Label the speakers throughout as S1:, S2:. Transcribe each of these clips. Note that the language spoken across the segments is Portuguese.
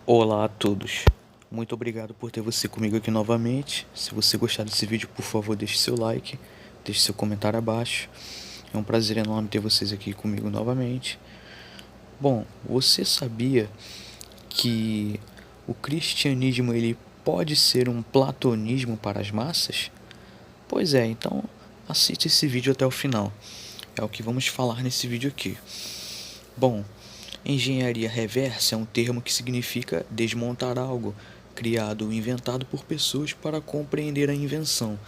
S1: Olá a todos, muito obrigado por ter você comigo aqui novamente. Se você gostar desse vídeo, por favor, deixe seu like, deixe seu comentário abaixo. É um prazer enorme ter vocês aqui comigo novamente. Bom, você sabia que o cristianismo ele pode ser um platonismo para as massas? Pois é, então assiste esse vídeo até o final. É o que vamos falar nesse vídeo aqui. Bom, engenharia reversa é um termo que significa desmontar algo, criado ou inventado por pessoas para compreender a invenção.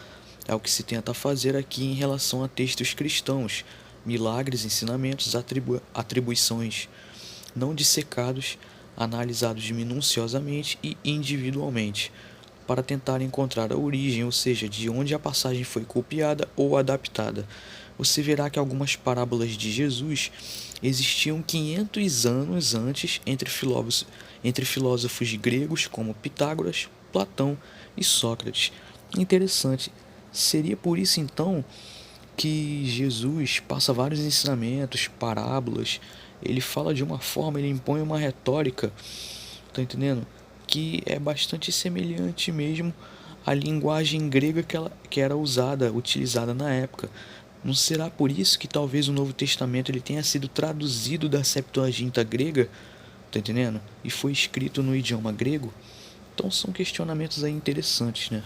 S1: É o que se tenta fazer aqui em relação a textos cristãos, milagres, ensinamentos, atribuições não dissecados, analisados minuciosamente e individualmente, para tentar encontrar a origem, ou seja, de onde a passagem foi copiada ou adaptada. Você verá que algumas parábolas de Jesus existiam 500 anos antes entre filósofos gregos como Pitágoras, Platão e Sócrates. Interessante, seria por isso então que Jesus passa vários ensinamentos, parábolas, ele fala de uma forma, ele impõe uma retórica, tá entendendo? Que é bastante semelhante mesmo à linguagem grega que era utilizada na época. Não será por isso que talvez o Novo Testamento ele tenha sido traduzido da Septuaginta grega, tá entendendo? E foi escrito no idioma grego? Então são questionamentos aí interessantes, né?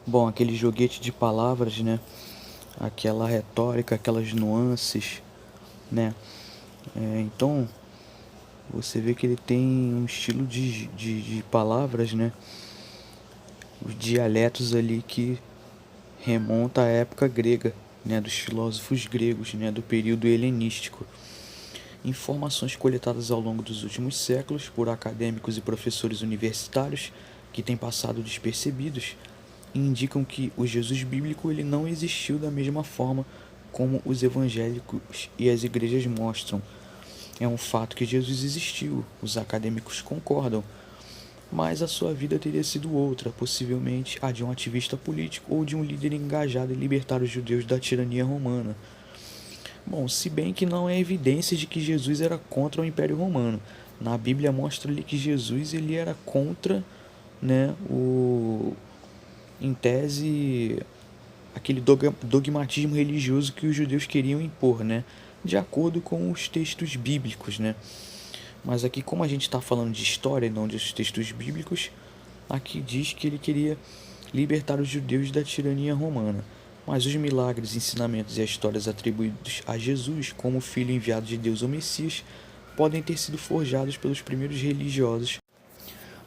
S1: Bom, aquele joguete de palavras, né? Aquela retórica, aquelas nuances, né? Então, você vê que ele tem um estilo de palavras, né? Os dialetos ali que remonta à época grega, né? Dos filósofos gregos, né? Do período helenístico. Informações coletadas ao longo dos últimos séculos por acadêmicos e professores universitários que têm passado despercebidos indicam que o Jesus bíblico ele não existiu da mesma forma como os evangélicos e as igrejas mostram. É um fato que Jesus existiu, os acadêmicos concordam, mas a sua vida teria sido outra, possivelmente a de um ativista político ou de um líder engajado em libertar os judeus da tirania romana. Bom, se bem que não é evidência de que Jesus era contra o Império Romano. Na Bíblia mostra-lhe que Jesus ele era contra, né, em tese, aquele dogmatismo religioso que os judeus queriam impor, né, de acordo com os textos bíblicos, né. Mas aqui, como a gente está falando de história e não dos textos bíblicos, aqui diz que ele queria libertar os judeus da tirania romana. Mas os milagres, ensinamentos e as histórias atribuídos a Jesus como filho enviado de Deus ou Messias podem ter sido forjados pelos primeiros religiosos.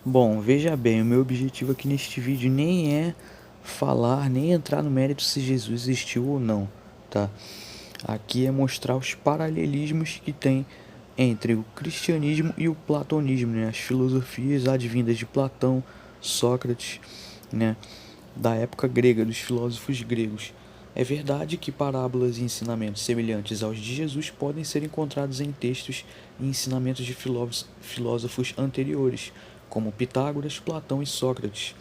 S1: Bom, veja bem, o meu objetivo aqui neste vídeo nem é falar, nem entrar no mérito se Jesus existiu ou não, tá? Aqui é mostrar os paralelismos que tem entre o cristianismo e o platonismo, né? As filosofias advindas de Platão, Sócrates, né? Da época grega, dos filósofos gregos. É verdade que parábolas e ensinamentos semelhantes aos de Jesus podem ser encontrados em textos e ensinamentos de filósofos anteriores, como Pitágoras, Platão e Sócrates.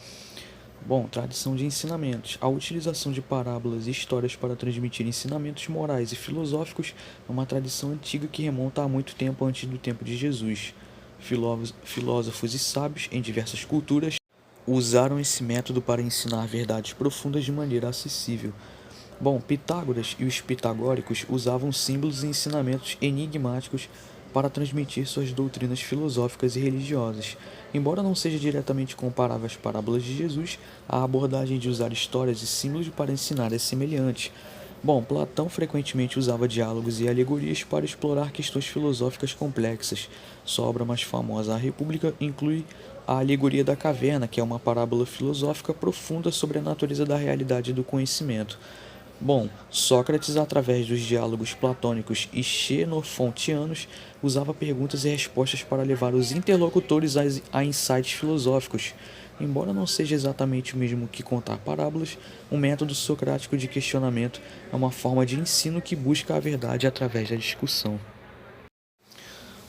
S1: Bom, tradição de ensinamentos. A utilização de parábolas e histórias para transmitir ensinamentos morais e filosóficos é uma tradição antiga que remonta a muito tempo antes do tempo de Jesus. Filósofos e sábios em diversas culturas usaram esse método para ensinar verdades profundas de maneira acessível. Bom, Pitágoras e os pitagóricos usavam símbolos e ensinamentos enigmáticos para transmitir suas doutrinas filosóficas e religiosas. Embora não seja diretamente comparável às parábolas de Jesus, a abordagem de usar histórias e símbolos para ensinar é semelhante. Bom, Platão frequentemente usava diálogos e alegorias para explorar questões filosóficas complexas. Sua obra mais famosa, A República, inclui a alegoria da caverna, que é uma parábola filosófica profunda sobre a natureza da realidade e do conhecimento. Bom, Sócrates, através dos diálogos platônicos e xenofontianos, usava perguntas e respostas para levar os interlocutores a insights filosóficos. Embora não seja exatamente o mesmo que contar parábolas, o método socrático de questionamento é uma forma de ensino que busca a verdade através da discussão.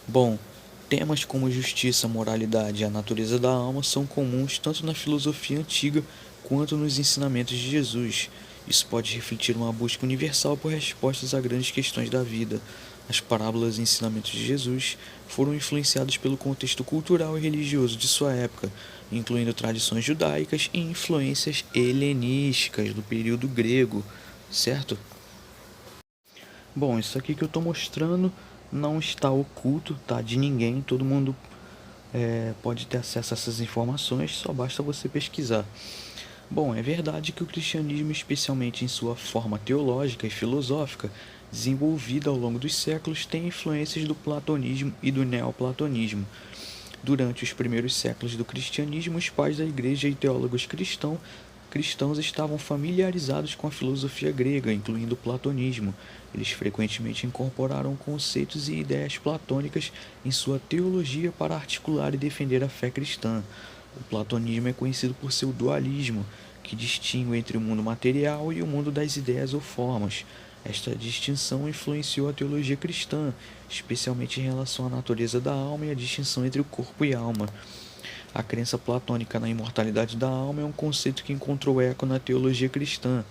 S1: Bom, temas como justiça, moralidade e a natureza da alma são comuns tanto na filosofia antiga quanto nos ensinamentos de Jesus. Isso pode refletir uma busca universal por respostas a grandes questões da vida. As parábolas e ensinamentos de Jesus foram influenciados pelo contexto cultural e religioso de sua época, incluindo tradições judaicas e influências helenísticas do período grego, certo? Bom, isso aqui que eu estou mostrando não está oculto, tá? De ninguém, todo mundo pode ter acesso a essas informações, só basta você pesquisar. Bom, é verdade que o cristianismo, especialmente em sua forma teológica e filosófica, desenvolvida ao longo dos séculos, tem influências do platonismo e do neoplatonismo. Durante os primeiros séculos do cristianismo, os pais da igreja e teólogos cristãos estavam familiarizados com a filosofia grega, incluindo o platonismo. Eles frequentemente incorporaram conceitos e ideias platônicas em sua teologia para articular e defender a fé cristã. O platonismo é conhecido por seu dualismo, que distingue entre o mundo material e o mundo das ideias ou formas. Esta distinção influenciou a teologia cristã, especialmente em relação à natureza da alma e a distinção entre o corpo e alma. A crença platônica na imortalidade da alma é um conceito que encontrou eco na teologia cristã.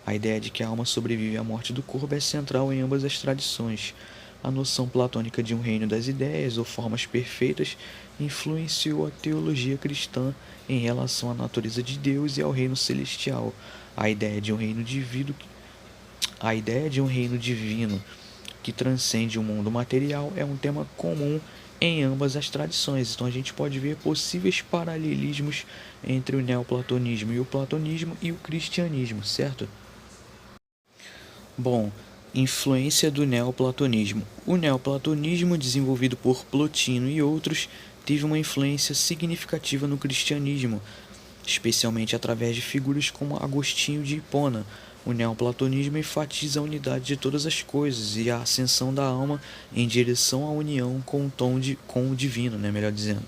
S1: A ideia de que a alma sobrevive à morte do corpo é central em ambas as tradições. A noção platônica de um reino das ideias ou formas perfeitas influenciou a teologia cristã em relação à natureza de Deus e ao reino celestial. A ideia de um reino divino, a ideia de um reino divino que transcende o mundo material é um tema comum em ambas as tradições. Então a gente pode ver possíveis paralelismos entre o neoplatonismo e o platonismo e o cristianismo, certo? Bom, influência do neoplatonismo. O neoplatonismo, desenvolvido por Plotino e outros, teve uma influência significativa no cristianismo, especialmente através de figuras como Agostinho de Hipona. O neoplatonismo enfatiza a unidade de todas as coisas e a ascensão da alma em direção à união com o divino, melhor dizendo.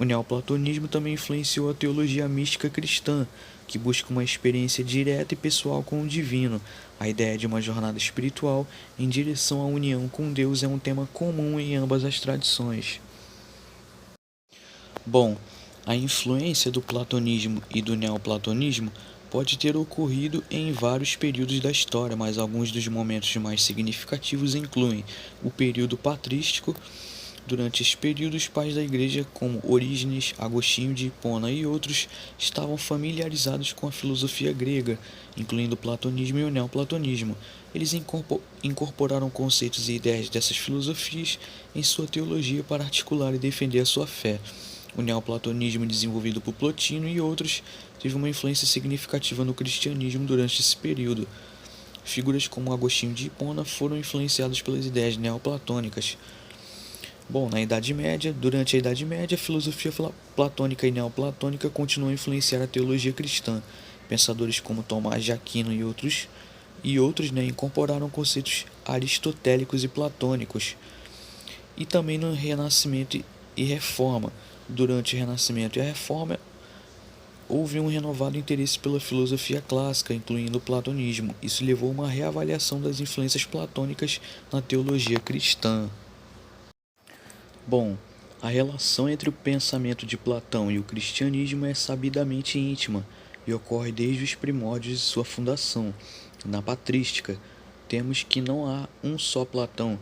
S1: O neoplatonismo também influenciou a teologia mística cristã, que busca uma experiência direta e pessoal com o divino. A ideia de uma jornada espiritual em direção à união com Deus é um tema comum em ambas as tradições. Bom, a influência do platonismo e do neoplatonismo pode ter ocorrido em vários períodos da história, mas alguns dos momentos mais significativos incluem o período patrístico. Durante esse período, os pais da igreja, como Orígenes, Agostinho de Hipona e outros, estavam familiarizados com a filosofia grega, incluindo o platonismo e o neoplatonismo. Eles incorporaram conceitos e ideias dessas filosofias em sua teologia para articular e defender a sua fé. O neoplatonismo, desenvolvido por Plotino e outros, teve uma influência significativa no cristianismo durante esse período. Figuras como Agostinho de Hipona foram influenciadas pelas ideias neoplatônicas. Bom, durante a Idade Média, a filosofia platônica e neoplatônica continuou a influenciar a teologia cristã. Pensadores como Tomás de Aquino e outros incorporaram conceitos aristotélicos e platônicos. E também no Renascimento e Reforma. Durante o Renascimento e a Reforma, houve um renovado interesse pela filosofia clássica, incluindo o platonismo. Isso levou a uma reavaliação das influências platônicas na teologia cristã. Bom, a relação entre o pensamento de Platão e o cristianismo é sabidamente íntima e ocorre desde os primórdios de sua fundação. Na patrística, temos que não há um só Platão,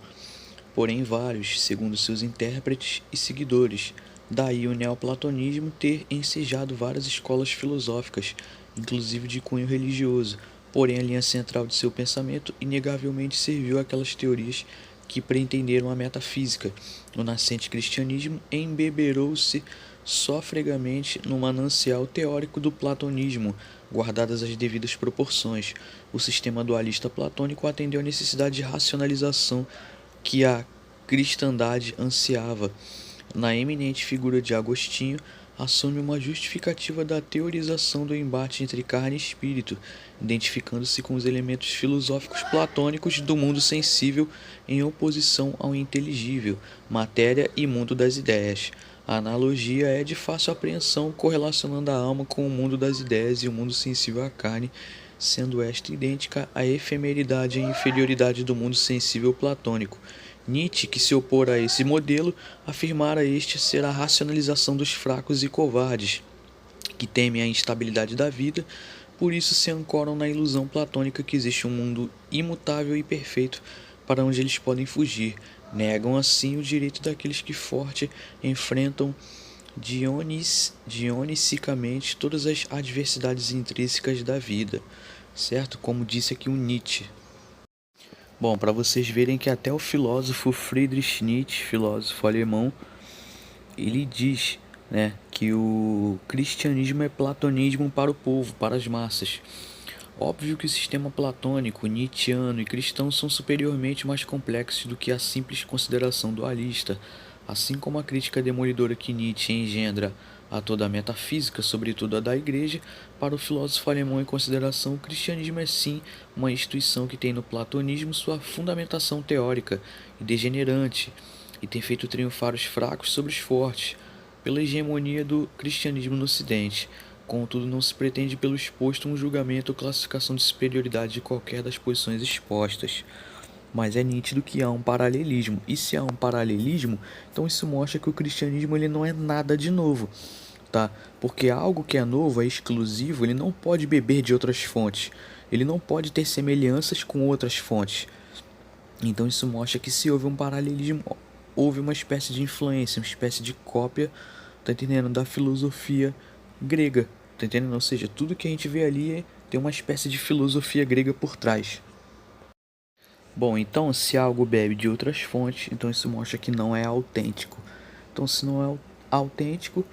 S1: porém vários, segundo seus intérpretes e seguidores. Daí o neoplatonismo ter ensejado várias escolas filosóficas, inclusive de cunho religioso, porém a linha central de seu pensamento inegavelmente serviu àquelas teorias que preentenderam a metafísica. O nascente cristianismo embeberou-se sofregamente no manancial teórico do platonismo, guardadas as devidas proporções. O sistema dualista platônico atendeu à necessidade de racionalização que a cristandade ansiava. Na eminente figura de Agostinho, assume uma justificativa da teorização do embate entre carne e espírito, identificando-se com os elementos filosóficos platônicos do mundo sensível em oposição ao inteligível, matéria e mundo das ideias. A analogia é de fácil apreensão, correlacionando a alma com o mundo das ideias e o mundo sensível à carne, sendo esta idêntica à efemeridade e inferioridade do mundo sensível platônico. Nietzsche, que se opor a esse modelo, afirmara este ser a racionalização dos fracos e covardes, que temem a instabilidade da vida, por isso se ancoram na ilusão platônica que existe um mundo imutável e perfeito, para onde eles podem fugir. Negam assim o direito daqueles que forte enfrentam dionisicamente todas as adversidades intrínsecas da vida, certo? Como disse aqui o Nietzsche. Bom, para vocês verem que até o filósofo Friedrich Nietzsche, filósofo alemão, ele diz, né, que o cristianismo é platonismo para o povo, para as massas. Óbvio que o sistema platônico, nietzschiano e cristão são superiormente mais complexos do que a simples consideração dualista, assim como a crítica demolidora que Nietzsche engendra a toda a metafísica, sobretudo a da Igreja. Para o filósofo alemão em consideração, o cristianismo é sim uma instituição que tem no platonismo sua fundamentação teórica e degenerante, e tem feito triunfar os fracos sobre os fortes, pela hegemonia do cristianismo no Ocidente. Contudo, não se pretende pelo exposto um julgamento ou classificação de superioridade de qualquer das posições expostas. Mas é nítido que há um paralelismo. E se há um paralelismo, então isso mostra que o cristianismo ele não é nada de novo, tá? Porque algo que é novo, é exclusivo, ele não pode beber de outras fontes. Ele não pode ter semelhanças com outras fontes. Então isso mostra que se houve um paralelismo, houve uma espécie de influência, uma espécie de cópia, tá entendendo? Da filosofia grega, tá entendendo? Ou seja, tudo que a gente vê ali tem uma espécie de filosofia grega por trás. Bom, então se algo bebe de outras fontes, então isso mostra que não é autêntico. Então se não é autêntico,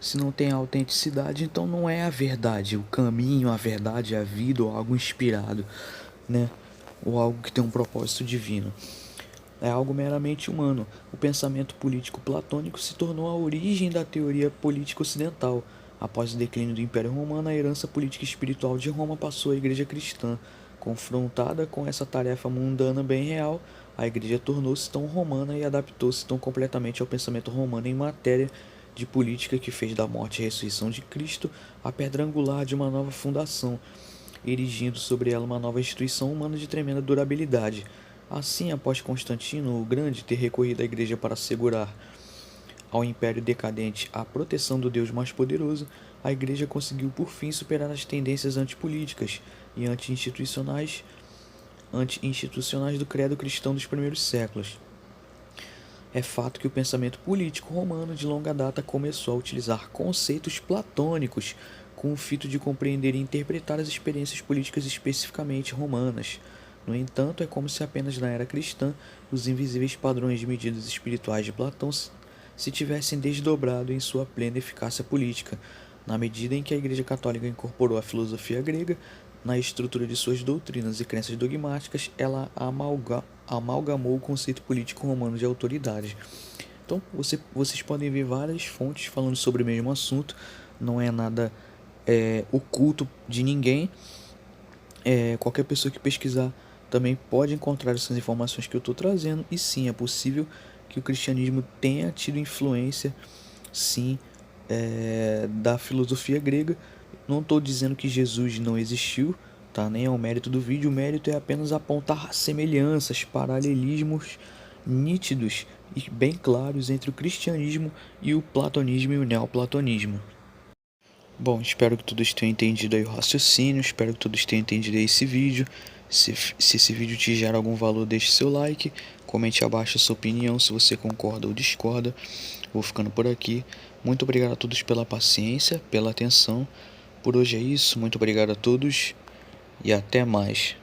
S1: se não tem autenticidade, então não é a verdade, o caminho, a verdade, a vida ou algo inspirado, né? Ou algo que tem um propósito divino. É algo meramente humano. O pensamento político platônico se tornou a origem da teoria política ocidental. Após o declínio do Império Romano, a herança política e espiritual de Roma passou à Igreja cristã. Confrontada com essa tarefa mundana bem real, a Igreja tornou-se tão romana e adaptou-se tão completamente ao pensamento romano em matéria de política que fez da morte e ressurreição de Cristo a pedra angular de uma nova fundação, erigindo sobre ela uma nova instituição humana de tremenda durabilidade. Assim, após Constantino o Grande ter recorrido à Igreja para assegurar ao Império decadente a proteção do Deus mais poderoso, a Igreja conseguiu por fim superar as tendências antipolíticas e anti-institucionais do credo cristão dos primeiros séculos. É fato que o pensamento político romano de longa data começou a utilizar conceitos platônicos com o fito de compreender e interpretar as experiências políticas especificamente romanas. No entanto, é como se apenas na era cristã os invisíveis padrões de medidas espirituais de Platão se tivessem desdobrado em sua plena eficácia política, na medida em que a Igreja Católica incorporou a filosofia grega na estrutura de suas doutrinas e crenças dogmáticas, ela amalgamou o conceito político romano de autoridade. Então, vocês podem ver várias fontes falando sobre o mesmo assunto, não é nada oculto de ninguém. Qualquer pessoa que pesquisar também pode encontrar essas informações que eu estou trazendo, e sim, é possível que o cristianismo tenha tido influência, sim, da filosofia grega. Não estou dizendo que Jesus não existiu, tá? Nem é o mérito do vídeo, o mérito é apenas apontar semelhanças, paralelismos nítidos e bem claros entre o cristianismo e o platonismo e o neoplatonismo. Bom, espero que todos tenham entendido aí o raciocínio, espero que todos tenham entendido aí esse vídeo. Se esse vídeo te gera algum valor, deixe seu like, comente abaixo a sua opinião, se você concorda ou discorda. Vou ficando por aqui. Muito obrigado a todos pela paciência, pela atenção. Por hoje é isso, muito obrigado a todos e até mais.